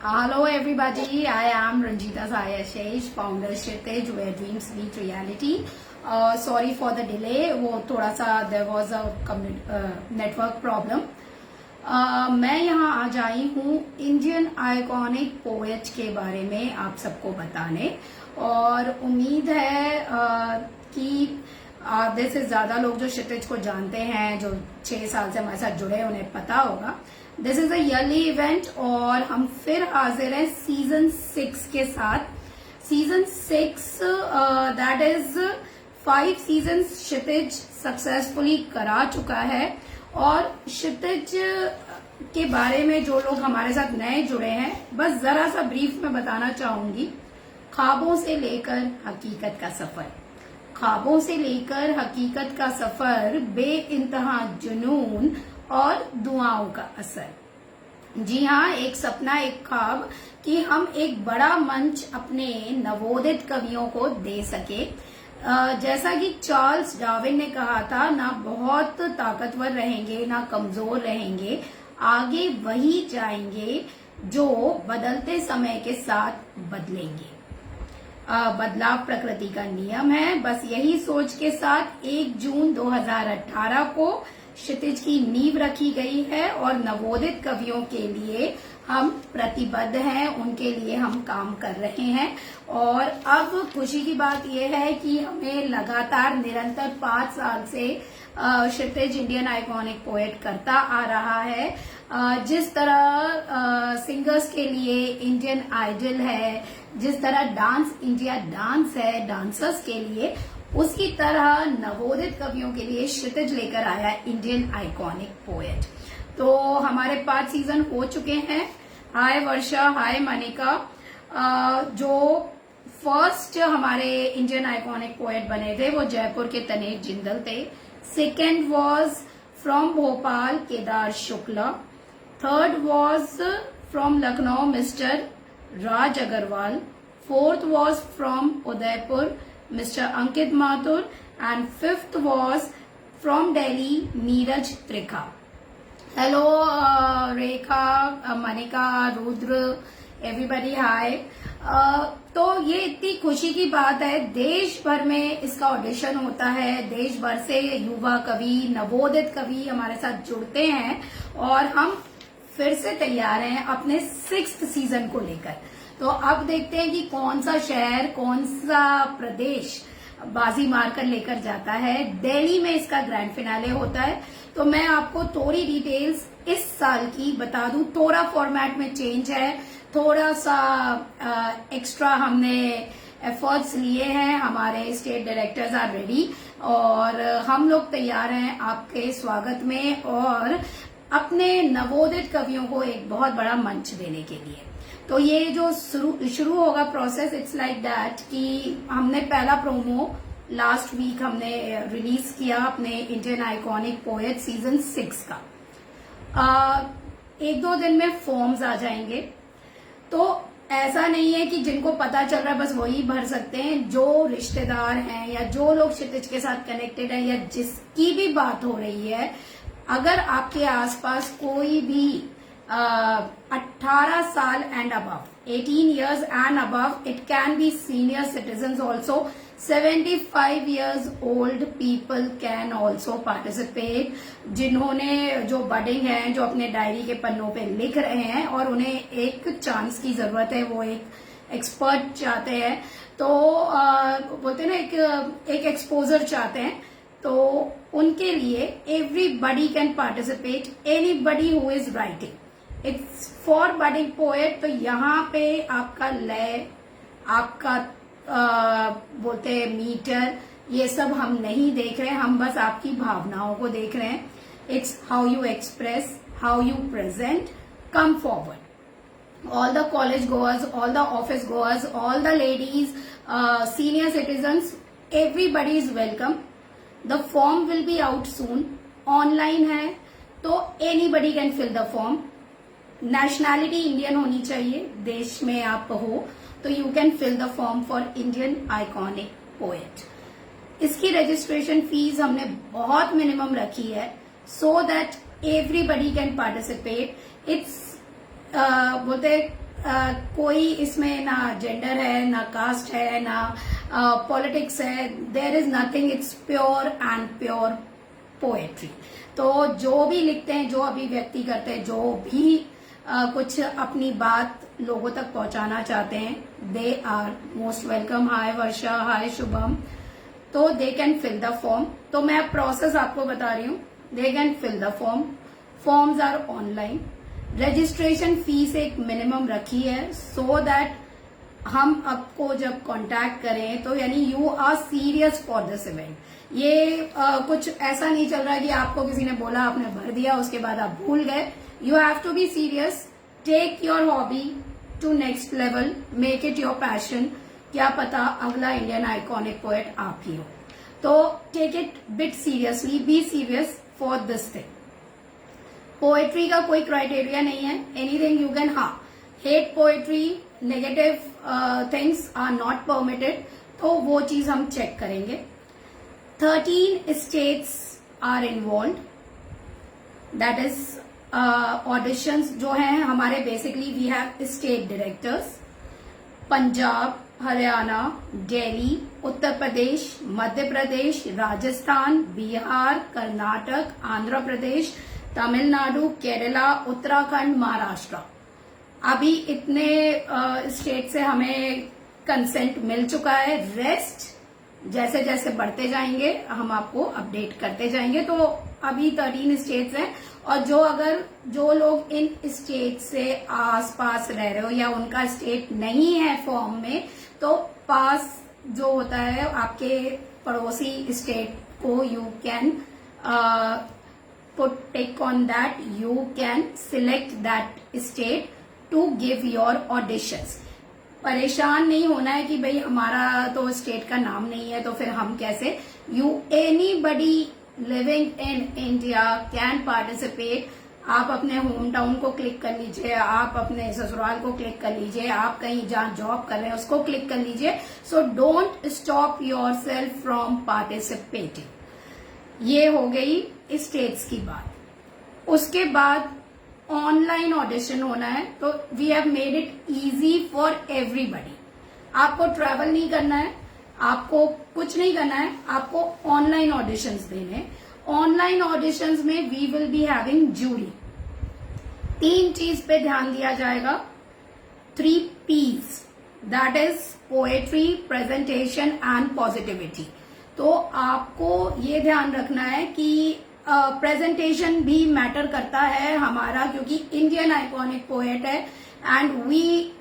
Hello everybody, I am Ranjita Sayashesh, founder Kshitij where dreams meet reality. Sorry for the delay, वो थोड़ा सा there was a network problem. मैं यहाँ आज आई हूँ इंडियन आइकॉनिक पोएट के बारे में आप सबको बताने और उम्मीद है कि आधे से ज्यादा लोग जो क्षितिज को जानते हैं, जो 6 साल से हमारे साथ जुड़े हैं, उन्हें पता होगा. This is a yearly event और हम फिर हाजिर हैं सीजन 6 के साथ. Season 6 that is 5 season Kshitij successfully करा चुका है. और क्षितिज के बारे में जो लोग हमारे साथ नए जुड़े हैं, बस जरा सा ब्रीफ में बताना चाहूंगी. ख्वाबों से लेकर हकीकत का सफर, ख्वाबों से लेकर हकीकत का सफर, बेइंतहा जुनून और दुआओं का असर. जी हाँ, एक सपना, एक ख्वाब कि हम एक बड़ा मंच अपने नवोदित कवियों को दे सके. जैसा कि चार्ल्स डार्विन ने कहा था, ना बहुत ताकतवर रहेंगे ना कमजोर रहेंगे, आगे वही जाएंगे जो बदलते समय के साथ बदलेंगे. बदलाव प्रकृति का नियम है. बस यही सोच के साथ 1 जून 2018 को क्षितिज की नींव रखी गई है और नवोदित कवियों के लिए हम प्रतिबद्ध हैं, उनके लिए हम काम कर रहे हैं. और अब खुशी की बात यह है कि हमें लगातार निरंतर 5 साल से क्षितिज इंडियन आइकॉनिक पोएट करता आ रहा है. जिस तरह सिंगर्स के लिए इंडियन आइडल है, जिस तरह डांस इंडिया डांस है डांसर्स के लिए, उसकी तरह नवोदित कवियों के लिए क्षितिज लेकर आया है इंडियन आइकॉनिक पोएट. तो हमारे 5 सीजन हो चुके हैं. हाय वर्षा, हाय मनिका. जो फर्स्ट हमारे इंडियन आइकॉनिक पोएट बने थे वो जयपुर के तनेज जिंदल थे. Second was from Bhopal Kedar Shukla. Third was from Lucknow mister Raj Agarwal. Fourth was from Udaipur Mr. Ankit Mathur, and fifth was from Delhi, Neeraj Trikha. Hello, Rekha, Manika, Rudra, everybody, hi. तो ये इतनी खुशी की बात है. देश भर में इसका ऑडिशन होता है, देश भर से युवा कवि, नवोदित कवि हमारे साथ जुड़ते हैं और हम फिर से तैयार हैं अपने 6th सीजन को लेकर. तो अब देखते हैं कि कौन सा शहर, कौन सा प्रदेश बाजी मारकर लेकर जाता है. दिल्ली में इसका ग्रैंड फिनाले होता है. तो मैं आपको थोड़ी डिटेल्स इस साल की बता दूं. थोड़ा फॉर्मेट में चेंज है, थोड़ा सा एक्स्ट्रा हमने एफर्ट्स लिए हैं. हमारे स्टेट डायरेक्टर्स आर रेडी और हम लोग तैयार हैं आपके स्वागत में और अपने नवोदित कवियों को एक बहुत बड़ा मंच देने के लिए. तो ये जो शुरू होगा प्रोसेस, इट्स लाइक दैट कि हमने पहला प्रोमो लास्ट वीक हमने रिलीज किया अपने इंडियन आइकॉनिक पोएट सीजन 6 का. 1-2 दिन में फॉर्म्स आ जाएंगे. तो ऐसा नहीं है कि जिनको पता चल रहा है बस वही भर सकते हैं. जो रिश्तेदार हैं या जो लोग क्षितिज के साथ कनेक्टेड हैं या जिसकी भी बात हो रही है, अगर आपके आसपास कोई भी 18 साल and above, 18 years and above, it can be senior citizens also, 75 years old people can also participate. जिन्होंने जो बडिंग हैं, जो अपने डायरी के पन्नों पे लिख रहे हैं और उन्हें एक चांस की जरूरत है, वो एक एक्सपर्ट चाहते हैं. तो बोलते हैं ना, एक एक्सपोजर चाहते हैं. तो उनके लिए everybody can participate, anybody who is writing. It's for budding poet. तो यहाँ पे आपका लय, आपका बोलते हैं मीटर, ये सब हम नहीं देख रहे हैं. हम बस आपकी भावनाओं को देख रहे हैं. It's how you express, how you present. Come forward. all the college goers, all the office goers, all the ladies, senior citizens, everybody is welcome. The form will be out soon. Online है तो anybody can fill the form. Nationality Indian होनी चाहिए, देश में आप हो तो you can fill the form for Indian iconic poet. इसकी रजिस्ट्रेशन फीस हमने बहुत मिनिमम रखी है so that everybody can participate. It's बोलते कोई इसमें ना जेंडर है, ना कास्ट है, ना पॉलिटिक्स है, there is nothing, it's pure and pure poetry. तो जो भी लिखते हैं, जो अभिव्यक्ति करते हैं, जो भी कुछ अपनी बात लोगों तक पहुंचाना चाहते हैं, they are most welcome. Hi Varsha, hi Shubham. तो they can fill the form. तो मैं प्रोसेस आपको बता रही हूँ, they can fill the form. Forms are online. Registration fees एक मिनिमम रखी है, सो दैट हम आपको जब कांटेक्ट करें तो यानी you are serious for this event. ये कुछ ऐसा नहीं चल रहा है कि आपको किसी ने बोला, आपने भर दिया, उसके बाद आप भूल गए। You have to be serious, take your hobby to next level, make it your passion. क्या पता अगला इंडियन आइकॉनिक पोएट आप ही हो। तो take it bit seriously, be serious for this thing. Poetry का कोई क्राइटेरिया नहीं है, एनीथिंग यू कैन, हाँ, hate poetry, negative things are not permitted, तो वो चीज हम चेक करेंगे। 13 states are involve, that is auditions जो हैं हमारे, basically we have state directors, Punjab, Haryana, Delhi, Uttar Pradesh, Madhya Pradesh, Rajasthan, Bihar, Karnataka, Andhra Pradesh, Tamil Nadu, Kerala, Uttarakhand, Maharashtra. अभी इतने स्टेट से हमें कंसेंट मिल चुका है। रेस्ट जैसे जैसे बढ़ते जाएंगे हम आपको अपडेट करते जाएंगे। तो अभी 13 स्टेट्स हैं, और जो लोग इन स्टेट से आसपास रह रहे हो या उनका स्टेट नहीं है फॉर्म में, तो पास जो होता है आपके पड़ोसी स्टेट को you can put tick on that, you can select that state to give your auditions। परेशान नहीं होना है कि भाई हमारा तो स्टेट का नाम नहीं है तो फिर हम कैसे, you anybody living in India can participate। आप अपने होम टाउन को क्लिक कर लीजिए, आप अपने ससुराल को क्लिक कर लीजिए, आप कहीं जहां जॉब कर रहे हैं उसको क्लिक कर लीजिए। So don't stop your self from participating. ये हो गई स्टेट्स की बात। उसके बाद ऑनलाइन ऑडिशन होना है, तो we have made it easy for everybody. आपको ट्रैवल नहीं करना है, आपको कुछ नहीं करना है, आपको ऑनलाइन ऑडिशंस देने। ऑनलाइन ऑडिशंस में we will be having jury. 3 चीज पे ध्यान दिया जाएगा, 3 P's, that is poetry, presentation and positivity. तो आपको ये ध्यान रखना है कि प्रेजेंटेशन भी मैटर करता है हमारा, क्योंकि इंडियन आइकॉनिक पोएट है and we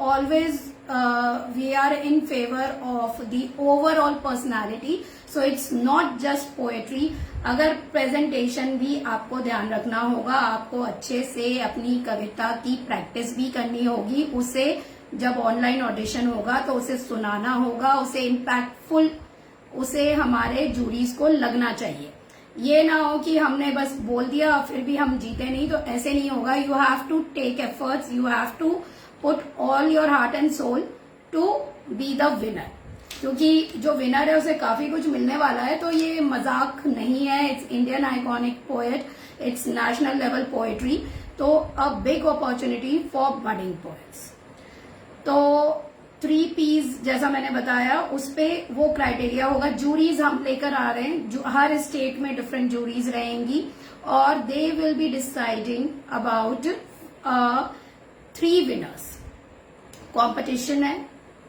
always we are in favour of the overall personality. So it's not just poetry. अगर प्रेजेंटेशन भी आपको ध्यान रखना होगा, आपको अच्छे से अपनी कविता की प्रैक्टिस भी करनी होगी। उसे जब ऑनलाइन ऑडिशन होगा तो उसे सुनाना होगा, उसे इम्पैक्टफुल, उसे हमारे जूरीज को लगना चाहिए। ये ना हो कि हमने बस बोल दिया फिर भी हम जीते नहीं, तो ऐसे नहीं होगा। You have to take efforts, you have to put all your heart and soul to be the winner, क्योंकि जो विनर है उसे काफी कुछ मिलने वाला है। तो ये मजाक नहीं है, it's Indian iconic poet, it's national level poetry, तो a big opportunity for budding poets. तो 3 P's जैसा मैंने बताया, उस पे वो क्राइटेरिया होगा। जूरीज हम लेकर आ रहे हैं, हर स्टेट में डिफरेंट जूरीज रहेंगी और they will be deciding about 3 winners. Competition है,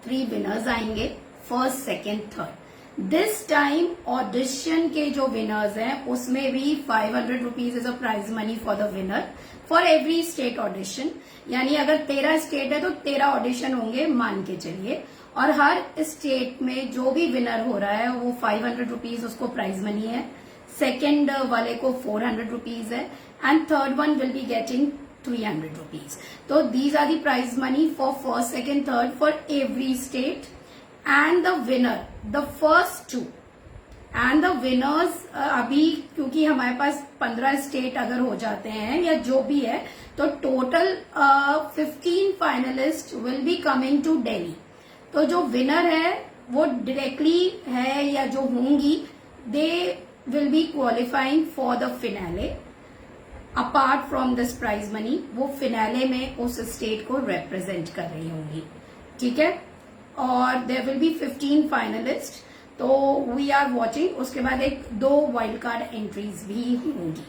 3 विनर्स आएंगे, first, second, third. This time audition के जो विनर्स हैं उसमें भी 500 rupees is a prize money for the winner for every state audition. यानी अगर 13 स्टेट है तो 13 ऑडिशन होंगे, मान के चलिए, और हर स्टेट में जो भी विनर हो रहा है वो 500 रुपीज उसको प्राइज मनी है, सेकेंड वाले को 400 रुपीज है, and third one will be getting 300 rupees. तो these are the prize money for first, second, third for every state and the winner, the first 2 and the winners. अभी क्योंकि हमारे पास 15 state अगर हो जाते हैं या जो भी है, तो total 15 finalist will be coming to Delhi. तो जो विनर है वो डायरेक्टली है या जो होंगी, they will be qualifying for the finale. Apart from this prize money वो फिनाले में उस स्टेट को रिप्रेजेंट कर रही होंगी, ठीक है। और देयर विल बी 15 फाइनलिस्ट, तो वी आर वॉचिंग। उसके बाद एक 2 वाइल्ड कार्ड एंट्रीज भी होंगी,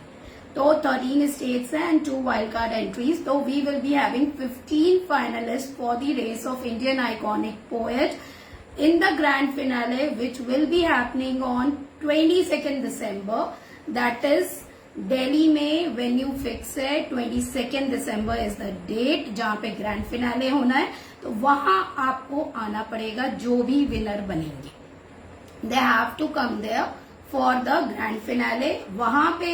तो 13 स्टेट्स हैं एंड 2 वाइल्ड कार्ड एंट्रीज, तो we will be having 15 finalist for the race of Indian iconic poet in the grand finale, which will be happening on 22nd December. That is Delhi में venue fix है, 22nd December is the date जहां पे grand finale होना है। तो वहां आपको आना पड़ेगा, जो भी विनर बनेंगे they have to come there for the grand finale। वहां पे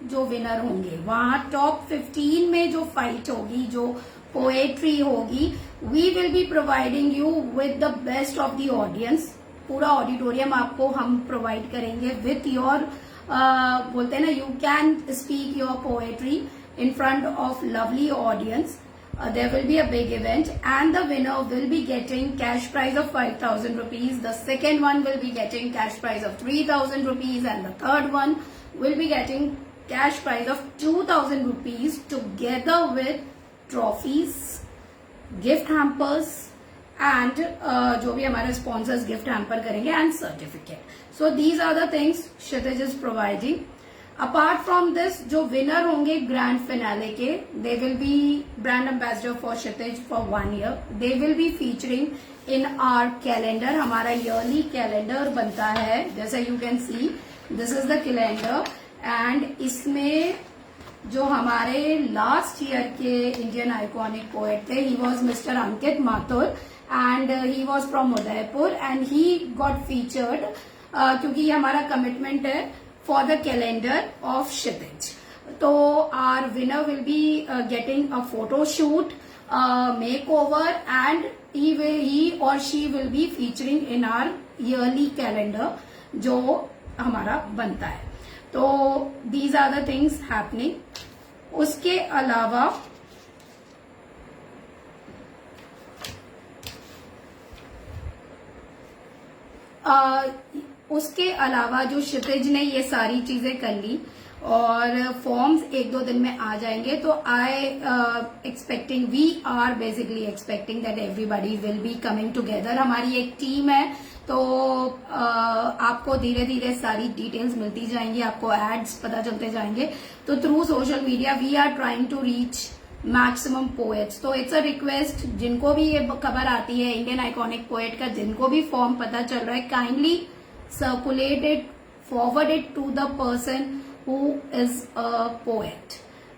जो विनर होंगे, वहां टॉप 15 में जो फाइट होगी, जो पोएट्री होगी, we will be providing you with the best of the audience. पूरा ऑडिटोरियम आपको हम प्रोवाइड करेंगे विथ योर बोलते हैं ना, you can speak your poetry in front of lovely audience. There will be a big event and the winner will be getting cash prize of 5,000 rupees. The second one will be getting cash prize of 3,000 rupees and the third one will be getting cash prize of 2,000 rupees together with trophies, gift hampers and जो भी हमारे sponsors gift hamper करेंगे and certificate. So these are the things Kshitij is providing. Apart from this, जो winner होंगे grand finale के, they will be brand ambassador for Kshitij for 1 year. They will be featuring in our calendar. हमारा yearly calendar बनता है, जैसे you can see this is the calendar and इसमें जो हमारे लास्ट ईयर के इंडियन आइकॉनिक पोएट थे, he was mister Ankit Mathur and he was from Udaipur and he got featured, क्योंकि ये हमारा कमिटमेंट है for the calendar of Kshitij. So our winner will be getting a photo shoot, makeover and he or she will be featuring in our yearly calendar जो हमारा बनता है। तो these are the things happening. उसके अलावा जो क्षितिज ने ये सारी चीजें कर ली और फॉर्म्स 1-2 दिन में आ जाएंगे, तो we are basically expecting that everybody will be coming together. हमारी एक टीम है, तो आपको धीरे धीरे सारी डिटेल्स मिलती जाएंगी, आपको एड्स पता चलते जाएंगे। तो through social media we are trying to reach maximum poets. तो इट्स अ रिक्वेस्ट, जिनको भी ये खबर आती है इंडियन आइकॉनिक पोएट का, जिनको भी फॉर्म पता चल रहा है, kindly circulate it, forward it to the person who is a poet,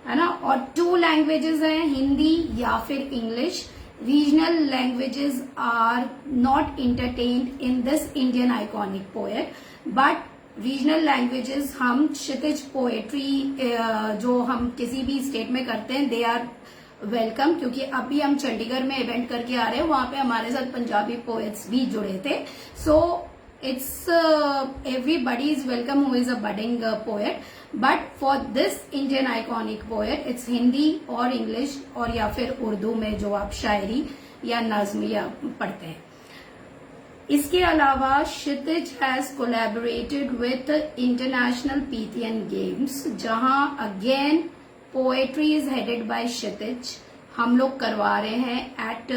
है ना। और 2 लैंग्वेजेस हैं, हिंदी या फिर English. Regional languages are not entertained in this Indian iconic poet, but regional languages हम क्षितिज पोएट्री जो हम किसी भी स्टेट में करते हैं, दे आर वेलकम। क्योंकि अभी हम चंडीगढ़ में इवेंट करके आ रहे हैं, वहां पे हमारे साथ पंजाबी पोएट्स भी जुड़े थे। सो it's everybody is welcome who is a budding poet, but for this Indian iconic poet it's Hindi और English और या फिर उर्दू में जो आप शायरी या नज्म या पढ़ते हैं। इसके अलावा Kshitij has collaborated with international Pythian games, जहां again poetry is headed by Kshitij, हम लोग करवा रहे हैं एट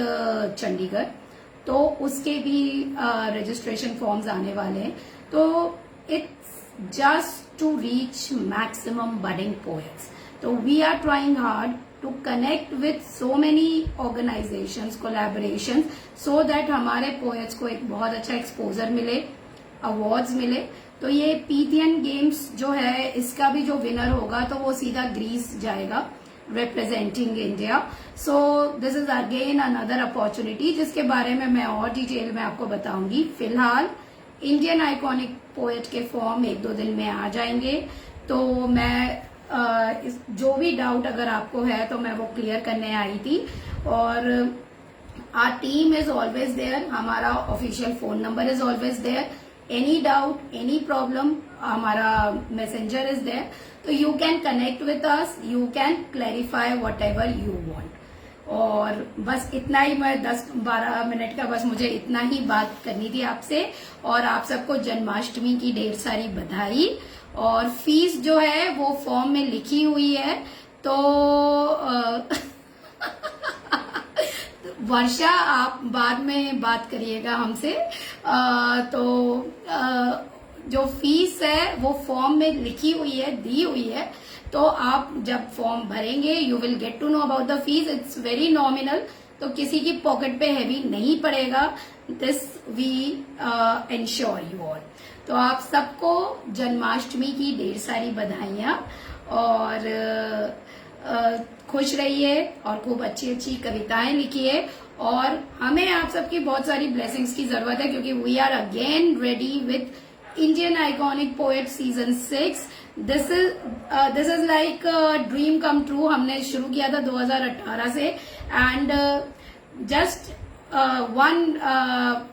चंडीगढ़। तो उसके भी रजिस्ट्रेशन फॉर्म्स आने वाले हैं। तो it's just to reach maximum budding poets. तो we are trying hard to connect with so many organisations, collaborations, so that हमारे पोएट्स को एक बहुत अच्छा एक्सपोजर मिले, अवार्ड्स मिले। तो ये पीथियन गेम्स जो है, इसका भी जो विनर होगा तो वो सीधा ग्रीस जाएगा representing India. So this is again another opportunity जिसके बारे में मैं और डिटेल में आपको बताऊंगी। फिलहाल इंडियन आइकॉनिक पोएट के फॉर्म 1-2 दिन में आ जाएंगे। तो मैं जो भी डाउट अगर आपको है तो मैं वो क्लियर करने आई थी। और our team is always there, हमारा official phone number is always there. Any doubt, any problem, हमारा मैसेंजर इज देयर, तो you can connect with us, you can clarify whatever you want. और बस इतना ही, मैं 10-12 मिनट का बस मुझे इतना ही बात करनी थी आपसे। और आप सबको जन्माष्टमी की ढेर सारी बधाई। और फीस जो है वो फॉर्म में लिखी हुई है। तो वर्षा आप बाद में बात करिएगा हमसे। तो जो फीस है वो फॉर्म में लिखी हुई है, दी हुई है। तो आप जब फॉर्म भरेंगे you will get to know about the fees. It's very nominal, तो किसी की पॉकेट पे हैवी नहीं पड़ेगा। This we ensure you all. तो आप सबको जन्माष्टमी की ढेर सारी बधाइयां, और खुश रहिए और खूब अच्छी अच्छी कविताएं लिखिए। और हमें आप सबकी बहुत सारी ब्लेसिंग्स की जरूरत है, क्योंकि we are again ready with Indian iconic poet season 6। This is like dream come true. हमने शुरू किया था 2018 से, एंड जस्ट वन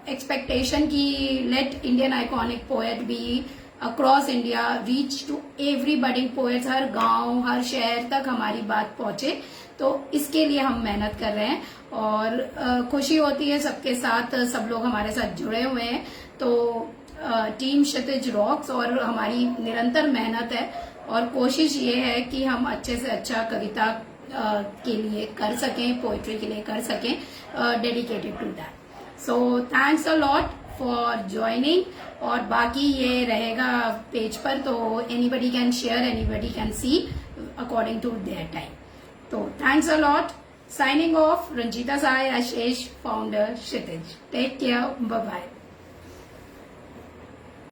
एक्सपेक्टेशन की let Indian iconic poet be across India, reach to every budding poets. हर गांव, हर शहर तक हमारी बात पहुंचे। तो इसके लिए हम मेहनत कर रहे हैं, और खुशी होती है सबके साथ, सब लोग हमारे साथ जुड़े हुए हैं। तो टीम क्षितिज रॉक्स, और हमारी निरंतर मेहनत है और कोशिश ये है कि हम अच्छे से अच्छा कविता के लिए कर सकें, पोएट्री के लिए कर सकें, dedicated to that. So thanks a lot for joining. और बाकी ये रहेगा पेज पर, तो anybody can share, anybody can see according to their time. तो thanks a lot. Signing off, Ranjita Sai, Ashish, founder, Kshitij. Take care, bye bye.